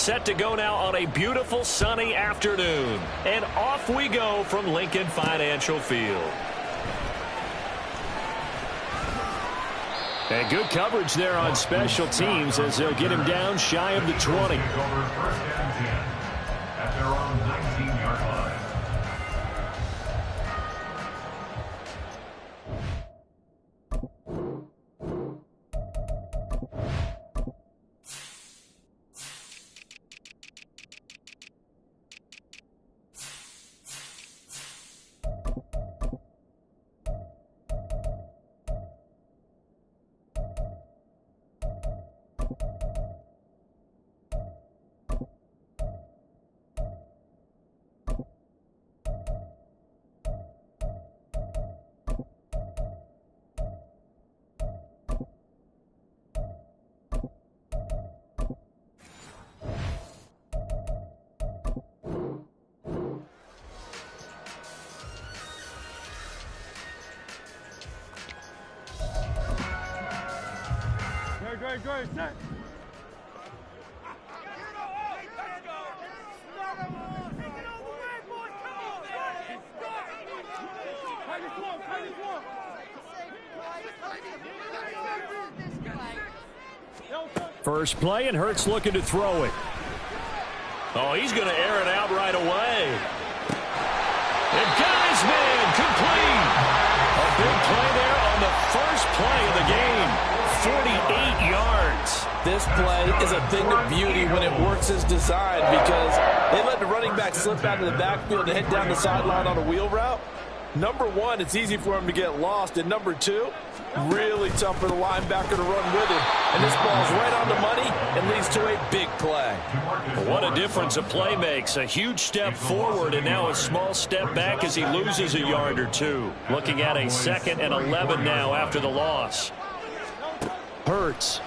set to go now on a beautiful sunny afternoon. And off we go from Lincoln Financial Field. And good coverage there on special teams as they'll get him down shy of the 20. At their own 19-yard line. Great, set. First play, and Hurts looking to throw it. Oh, he's going to air it out right away. And got his man complete. A big play there on the first play of the game. 48 yards. This play is a thing of beauty when it works as designed because they let the running back slip out of the backfield and head down the sideline on a wheel route. Number one, it's easy for him to get lost. And number two, really tough for the linebacker to run with him. And this ball's right on the money and leads to a big play. What a difference a play makes. A huge step forward and now a small step back as he loses a yard or two. Looking at a 2nd and 11 now after the loss. Hurts.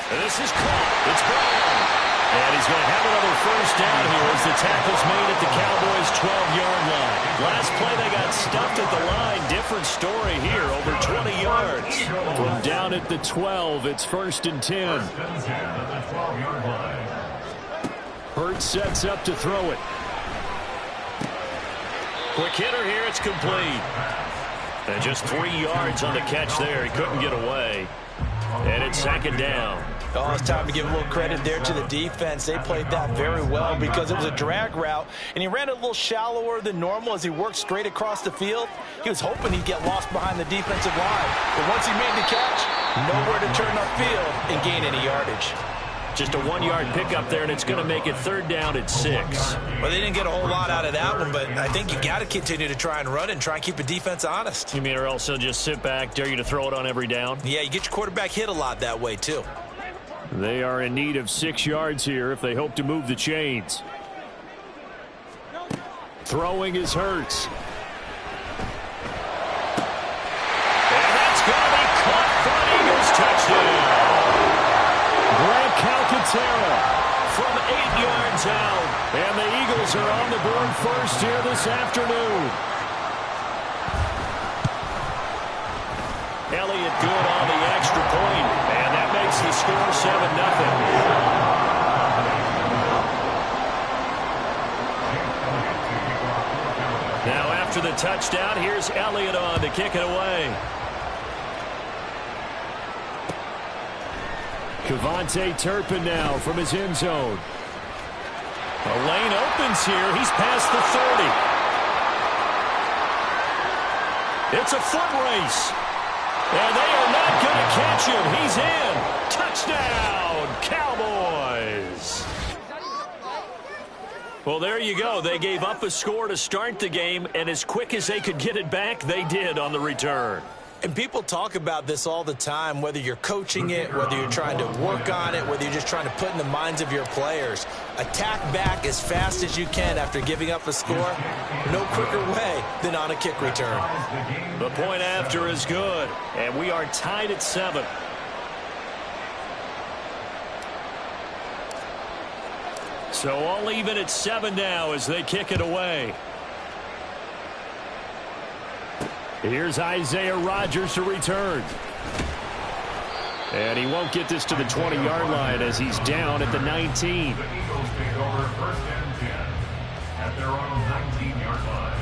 This is caught. It's Brown. And he's going to have another first down here as the tackle's made at the Cowboys' 12-yard line. Last play they got stuffed at the line. Different story here, over 20 yards. From down at the 12, it's 1st and 10. Hurts sets up to throw it. Quick hitter here, it's complete. And just 3 yards on the catch there. He couldn't get away. And it's 2nd down. Oh, it's time to give a little credit there to the defense. They played that very well because it was a drag route, and he ran it a little shallower than normal as he worked straight across the field. He was hoping he'd get lost behind the defensive line. But once he made the catch, nowhere to turn upfield and gain any yardage. Just a 1-yard pickup there, and it's going to make it 3rd down at 6. Well, they didn't get a whole lot out of that one, but I think you got to continue to try and run and try and keep the defense honest. You mean or else they'll just sit back, dare you to throw it on every down? Yeah, you get your quarterback hit a lot that way, too. They are in need of 6 yards here if they hope to move the chains. Throwing is Hurts. And that's going to be caught for an Eagles touchdown. Grant Calcaterra from 8 yards out. And the Eagles are on the board first here this afternoon. Elliott good on the extra point. And that makes the score 7-0. Now after the touchdown, here's Elliott on to kick it away. Kevontae Turpin now from his end zone. A lane opens here. He's past the 30. It's a foot race. And they are not going to catch him. He's in. Touchdown, Cowboys. Well, there you go. They gave up a score to start the game, and as quick as they could get it back, they did on the return. And people talk about this all the time, whether you're coaching it, whether you're trying to work on it, whether you're just trying to put in the minds of your players. Attack back as fast as you can after giving up a score. No quicker way than on a kick return. The point after is good, and we are tied at 7. So all even at 7 now as they kick it away. Here's Isaiah Rodgers to return. And he won't get this to the 20-yard line as he's down at the 19. The Eagles take over 1st and 10 at their own 19-yard line.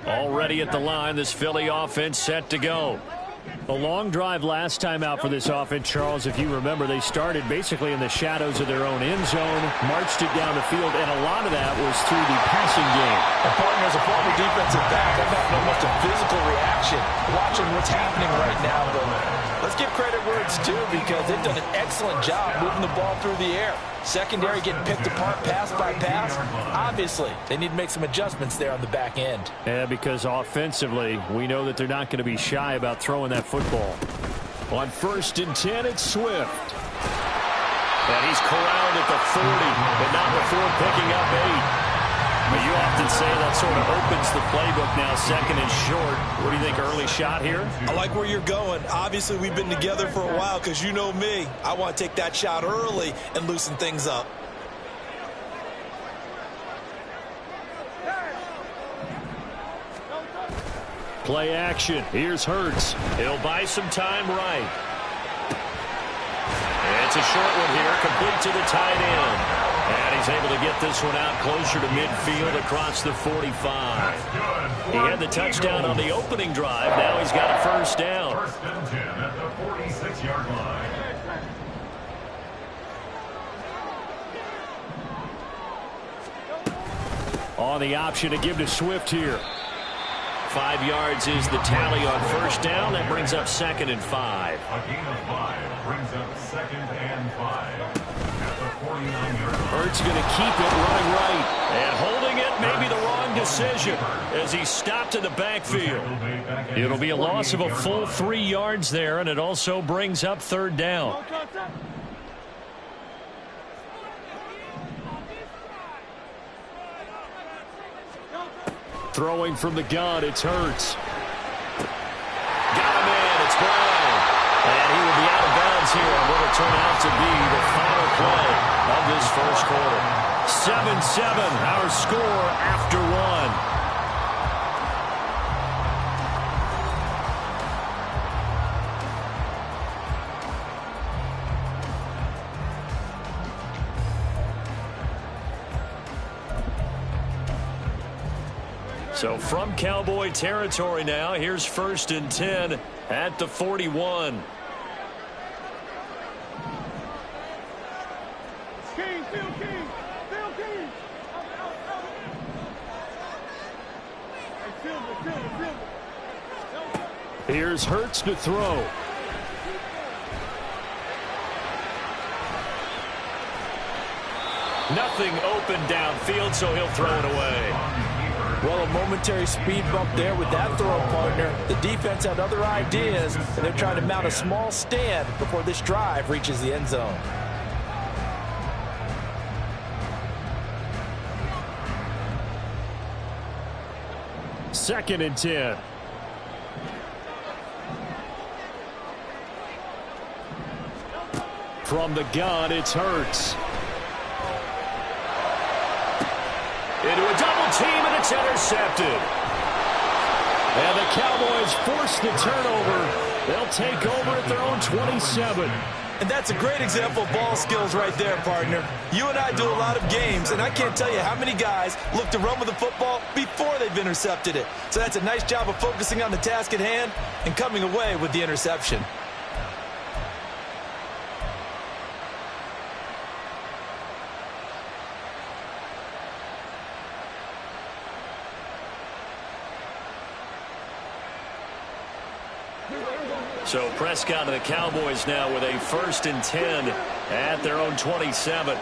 Already at the line, this Philly offense set to go. A long drive last time out for this offense, Charles. If you remember, they started basically in the shadows of their own end zone, marched it down the field, and a lot of that was through the passing game. And partner, as a former defensive back, I've had almost a physical reaction watching what's happening right now. But let's give credit where it's due because they've done an excellent job moving the ball through the air. Secondary getting picked apart pass by pass. Obviously, they need to make some adjustments there on the back end. Yeah, because offensively, we know that they're not going to be shy about throwing that football. On 1st and 10, it's Swift. And he's corralled at the 40, but not before picking up 8. But you often say that sort of opens the playbook now, 2nd and short. What do you think, early shot here? I like where you're going. Obviously, we've been together for a while because you know me. I want to take that shot early and loosen things up. Play action. Here's Hurts. He'll buy some time right. It's a short one here, complete to the tight end. And he's able to get this one out closer to midfield across the 45. He had the touchdown on the opening drive. Now he's got a 1st down. 1st and 10 at the 46-yard line. On the option to give to Swift here. 5 yards is the tally on 1st down. That brings up 2nd and 5. A gain of 5 brings up 2nd and 5 at the 49-yard line. Hurts going to keep it running right. And holding it may be the wrong decision as he stopped in the backfield. It'll be a loss of a full 3 yards there, and it also brings up 3rd down. Throwing from the gun, it's Hurts. Got him in, it's Brown. And he will be out of bounds here on what will turn out to be the final play of this 1st quarter. 7-7, our score after 1. So from Cowboy territory now, here's 1st and 10 at the 41. King, Phil King, Phil King. Silver. Here's Hurts to throw. Nothing open downfield, so he'll throw it away. Well, a momentary speed bump there with that throw, partner. The defense had other ideas, and they're trying to mount a small stand before this drive reaches the end zone. Second and 10. From the gun, it's Hurts. Into a double team, and it's intercepted. And the Cowboys force the turnover. They'll take over at their own 27. And that's a great example of ball skills right there, partner. You and I do a lot of games, and I can't tell you how many guys look to run with the football before they've intercepted it. So that's a nice job of focusing on the task at hand and coming away with the interception. So Prescott and the Cowboys now with a 1st and 10 at their own 27.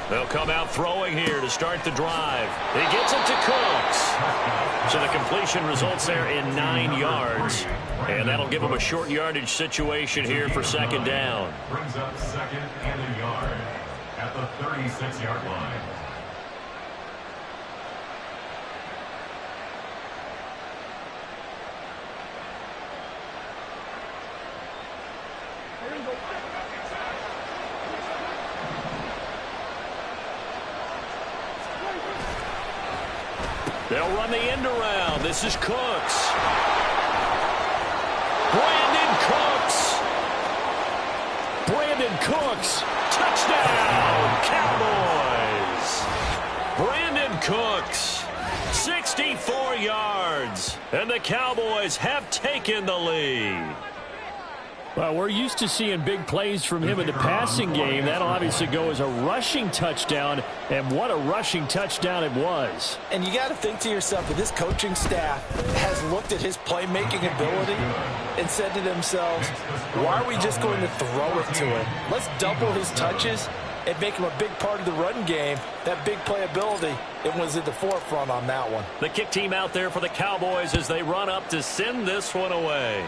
They'll come out throwing here to start the drive. He gets it to Cooks. So the completion results there in 9 yards. And that'll give him a short yardage situation here for 2nd down. Brings up 2nd and a yard at the 36-yard line. They'll run the end around. This is Cooks. Brandon Cooks. Brandon Cooks. Touchdown, Cowboys. Brandon Cooks. 64 yards. And the Cowboys have taken the lead. Well, we're used to seeing big plays from him in the passing game. That'll obviously go as a rushing touchdown, and what a rushing touchdown it was. And you got to think to yourself that this coaching staff has looked at his playmaking ability and said to themselves, why are we just going to throw it to him? Let's double his touches and make him a big part of the run game. That big playability, it was at the forefront on that one. The kick team out there for the Cowboys as they run up to send this one away.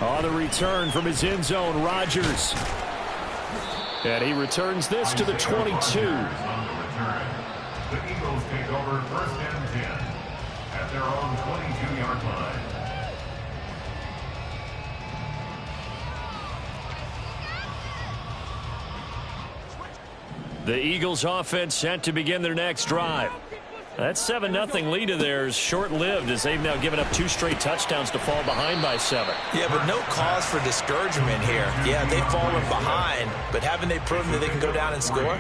On the return from his end zone, Rodgers. And he returns this to the 22. The Eagles take over first and 10 at their own 22-yard line. The Eagles offense set to begin their next drive. That 7-0 lead of theirs short-lived as they've now given up 2 straight touchdowns to fall behind by 7. Yeah, but no cause for discouragement here. Yeah, they've fallen behind, but haven't they proven that they can go down and score?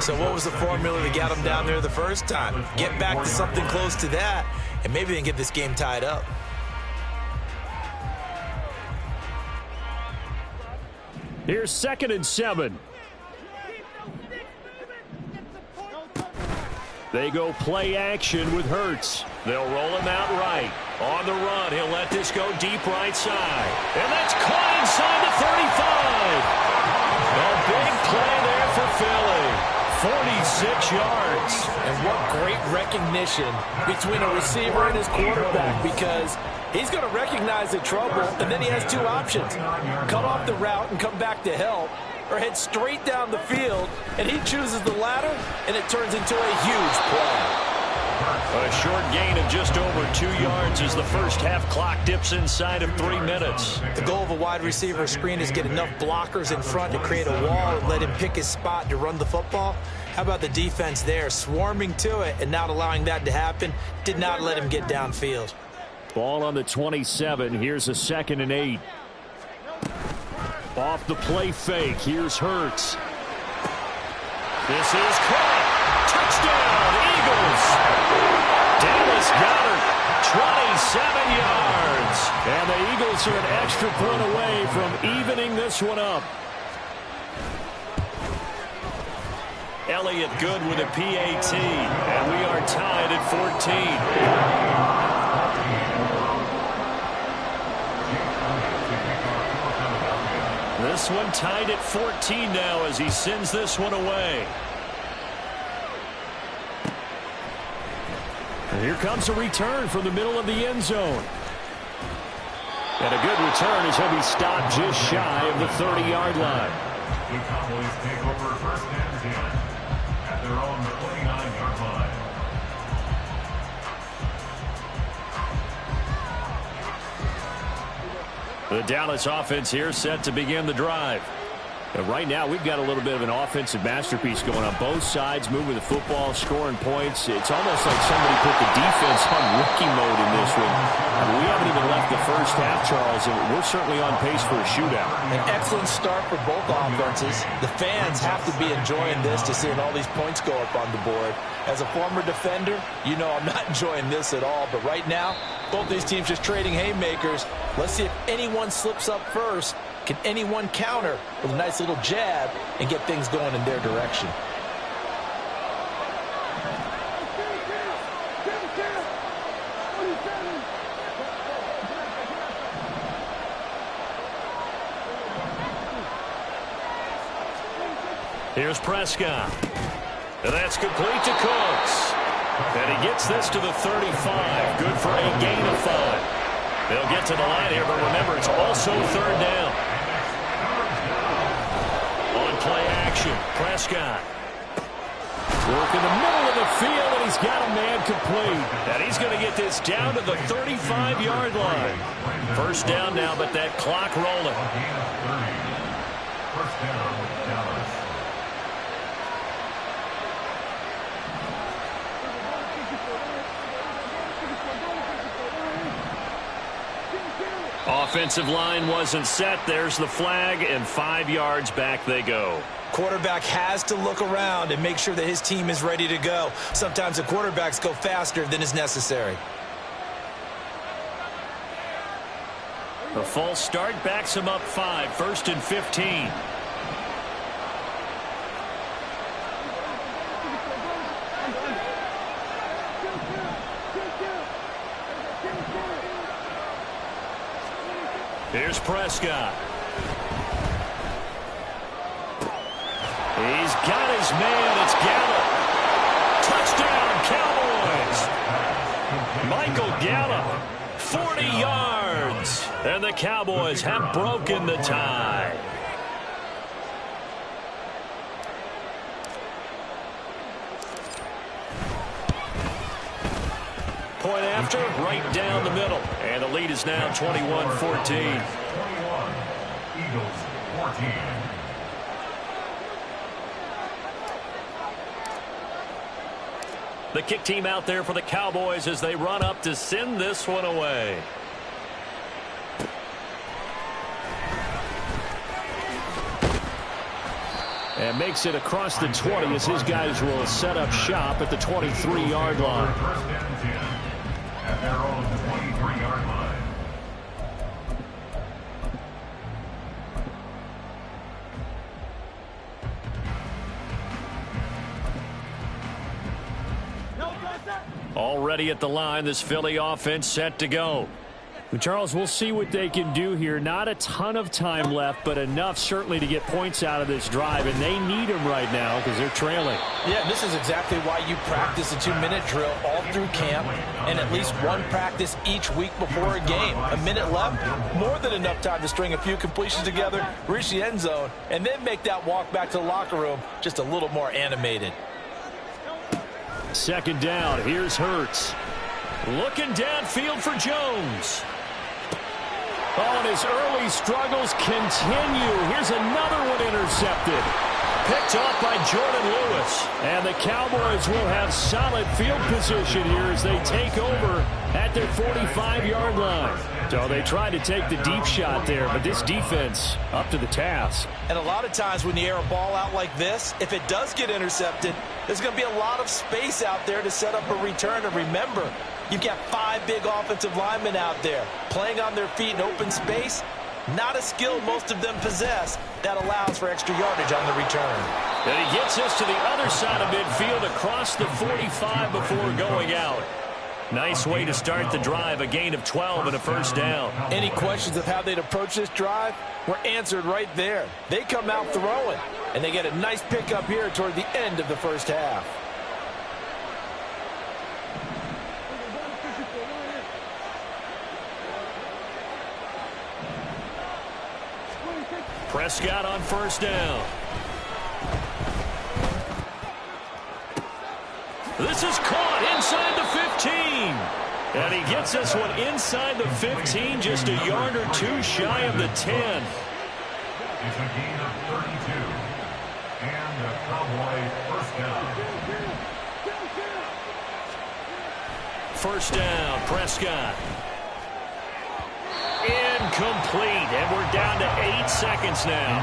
So what was the formula that got them down there the first time? Get back to something close to that, and maybe they can get this game tied up. Here's 2nd and 7. They go play action with Hurts. They'll roll him out right. On the run, he'll let this go deep right side. And that's caught inside the 35. A big play there for Philly. 46 yards. And what great recognition between a receiver and his quarterback, because he's going to recognize the trouble, and then he has 2 options. Cut off the route and come back to help, or head straight down the field, and he chooses the latter, and it turns into a huge play. A short gain of just over 2 yards as the first half clock dips inside of 3 minutes. The goal of a wide receiver screen is get enough blockers in front to create a wall and let him pick his spot to run the football. How about the defense there, swarming to it and not allowing that to happen? Did not let him get downfield. Ball on the 27. Here's a 2nd and 8. Off the play fake. Here's Hurts. This is caught. Touchdown, Eagles. Dallas Goedert, 27 yards. And the Eagles are an extra point away from evening this one up. Elliott good with a PAT. And we are tied at 14. This one tied at 14 now as he sends this one away. And here comes a return from the middle of the end zone. And a good return as he'll be stopped just shy of the 30-yard line. The Cowboys take over first and 10 at their own 29-yard line. The Dallas offense here set to begin the drive. And right now, we've got a little bit of an offensive masterpiece going on both sides, moving the football, scoring points. It's almost like somebody put the defense on rookie mode in this one. We haven't even left the first half, Charles, and we're certainly on pace for a shootout. An excellent start for both offenses. The fans have to be enjoying this to seeing all these points go up on the board. As a former defender, you know I'm not enjoying this at all. But right now, both these teams just trading haymakers. Let's see if anyone slips up first. Can anyone counter with a nice little jab and get things going in their direction? Here's Prescott. And that's complete to Cooks. And he gets this to the 35. Good for a gain of 5. They'll get to the line here, but remember, it's also 3rd down. On play action, Prescott. Working the middle of the field, and he's got a man complete. And he's going to get this down to the 35-yard line. First down now, but that clock rolling. First down, Dallas. Offensive line wasn't set. There's the flag, and 5 yards back they go. Quarterback has to look around and make sure that his team is ready to go. Sometimes the quarterbacks go faster than is necessary. A false start backs him up 5, 1st and 15. Here's Prescott. He's got his man. It's Gallup. Touchdown, Cowboys. Michael Gallup, 40 yards. And the Cowboys have broken the tie. Point after, right down the middle. And the lead is now 21-14. 21, Eagles 14. The kick team out there for the Cowboys as they run up to send this one away. And makes it across the 20 as his guys will set up shop at the 23-yard line. First and 10 at their own 23-yard line. Already at the line, this Philly offense set to go. Charles, we'll see what they can do here. Not a ton of time left, but enough certainly to get points out of this drive, and they need them right now because they're trailing. Yeah, this is exactly why you practice a 2-minute drill all through camp and at least one practice each week before a game. A minute left, more than enough time to string a few completions together, reach the end zone, and then make that walk back to the locker room just a little more animated. Second down, here's Hurts. Looking downfield for Jones. Oh, and his early struggles continue. Here's another one intercepted. Picked off by Jordan Lewis. And the Cowboys will have solid field position here as they take over at their 45-yard line. So they tried to take the deep shot there, but this defense up to the task. And a lot of times when you air a ball out like this, if it does get intercepted, there's going to be a lot of space out there to set up a return. And remember, you've got 5 big offensive linemen out there playing on their feet in open space. Not a skill most of them possess that allows for extra yardage on the return. And he gets us to the other side of midfield across the 45 before going out. Nice way to start the drive, a gain of 12 and a first down. Any questions of how they'd approach this drive were answered right there. They come out throwing, and they get a nice pickup here toward the end of the first half. Prescott on first down. This is caught inside the 15. And he gets this one inside the 15, just a yard or two shy of the 10. It's a gain of 32. And a Cowboy first down. First down, Prescott. Incomplete, and we're down to 8 seconds now.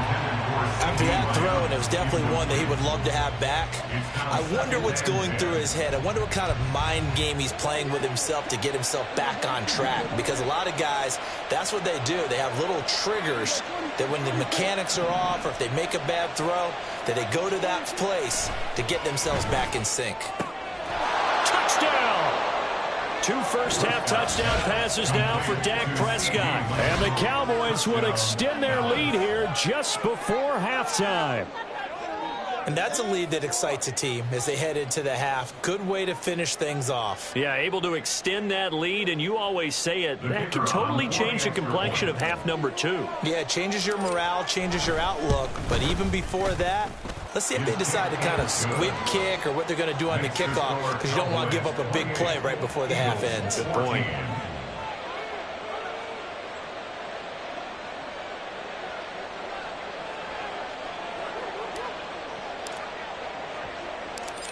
After that throw, and it was definitely one that he would love to have back, I wonder what's going through his head. I wonder what kind of mind game he's playing with himself to get himself back on track. Because a lot of guys, that's what they do. They have little triggers that when the mechanics are off or if they make a bad throw, that they go to that place to get themselves back in sync. Touchdown! 2 first-half touchdown passes now for Dak Prescott. And the Cowboys would extend their lead here just before halftime. And that's a lead that excites a team as they head into the half. Good way to finish things off. Yeah, able to extend that lead, and you always say it, that can totally change the complexion of half number 2. Yeah, it changes your morale, changes your outlook. But even before that, Let's see if they decide to kind of squib kick or what they're going to do on the kickoff, because you don't want to give up a big play right before the half ends. Good point.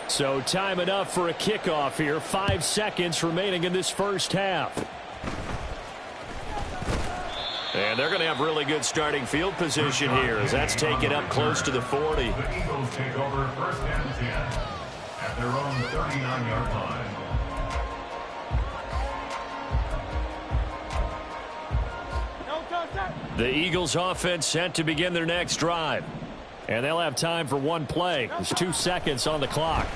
So time enough for a kickoff here. 5 seconds remaining in this first half. And they're going to have really good starting field position here as that's taken up close to the 40. The Eagles take over first and 10 at their own 39-yard line. The Eagles offense set to begin their next drive. And they'll have time for one play. There's 2 seconds on the clock.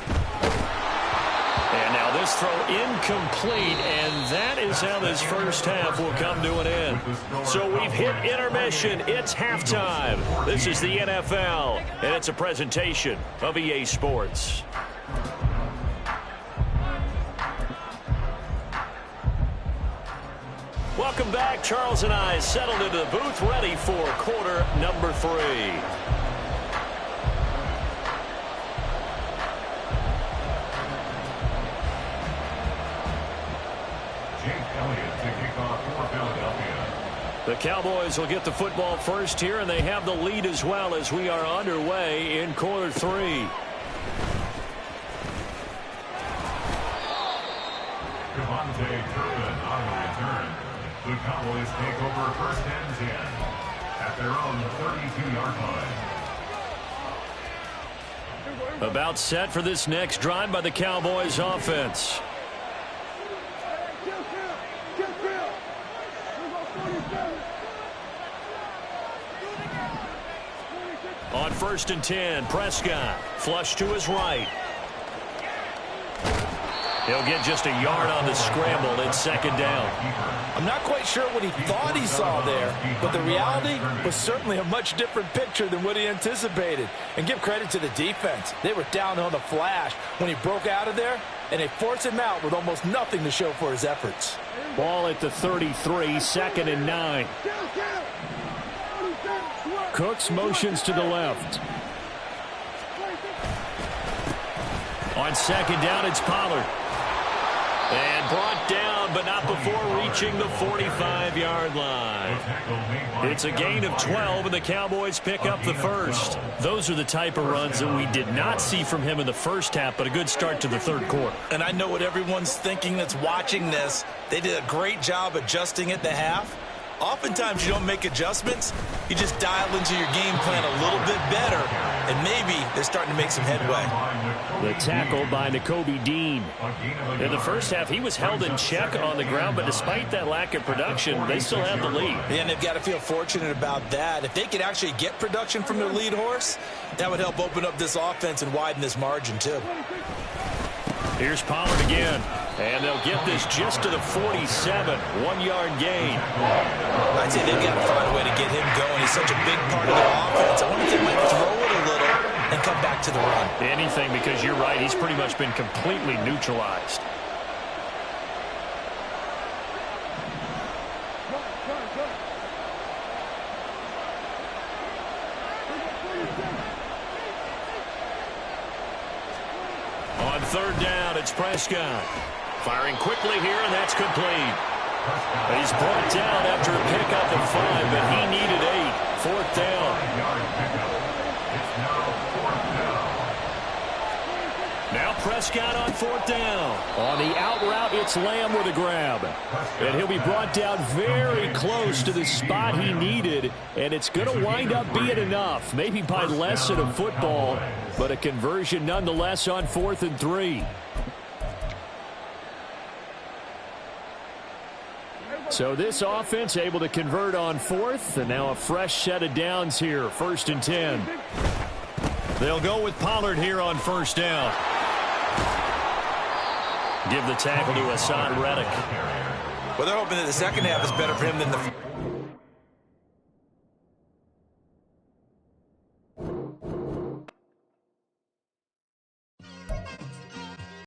And now this throw incomplete, and that is how this first half will come to an end. So we've hit intermission. It's halftime. This is the NFL, and it's a presentation of EA Sports. Welcome back. Charles and I settled into the booth ready for quarter number 3. The Cowboys will get the football first here, and they have the lead as well as we are underway in quarter 3. Devontae Turpin on the return. The Cowboys take over first and 10 at their own 32-yard line. About set for this next drive by the Cowboys offense. On first and 10, Prescott flush to his right. He'll get just a yard on the scramble. It's second down. I'm not quite sure what he thought he saw there, but the reality was certainly a much different picture than what he anticipated. And give credit to the defense. They were down on the flash when he broke out of there, and they forced him out with almost nothing to show for his efforts. Ball at the 33, second and 9. Cooks motions to the left. On second down, it's Pollard. And brought down, but not before reaching the 45-yard line. It's a gain of 12, and the Cowboys pick up the first. Those are the type of runs that we did not see from him in the first half, but a good start to the third quarter. And I know what everyone's thinking that's watching this. They did a great job adjusting at the half. Oftentimes you don't make adjustments. You just dial into your game plan a little bit better, and maybe they're starting to make some headway. The tackle by Nakobe Dean. In the first half, he was held in check on the ground, but despite that lack of production, they still have the lead. And they've got to feel fortunate about that. If they could actually get production from their lead horse, that would help open up this offense and widen this margin too. Here's Pollard again, and they'll get this just to the 47, 1-yard gain. I'd say they've got to find a way to get him going. He's such a big part of their offense. I wonder if they might throw it a little and come back to the run. Anything, because you're right, he's pretty much been completely neutralized. On third down, it's Prescott. Firing quickly here, and that's complete. He's brought down after a pickup of 5, but he needed 8. Fourth down. Now Prescott on fourth down. On the out route, it's Lamb with a grab. And he'll be brought down very close to the spot he needed, and it's going to wind up being enough. Maybe by less than a football, but a conversion nonetheless on 4th and 3. So this offense able to convert on 4th, and now a fresh set of downs here, 1st and 10. They'll go with Pollard here on first down. Give the tackle to Hassan Reddick. Well, they're hoping that the second half is better for him than the...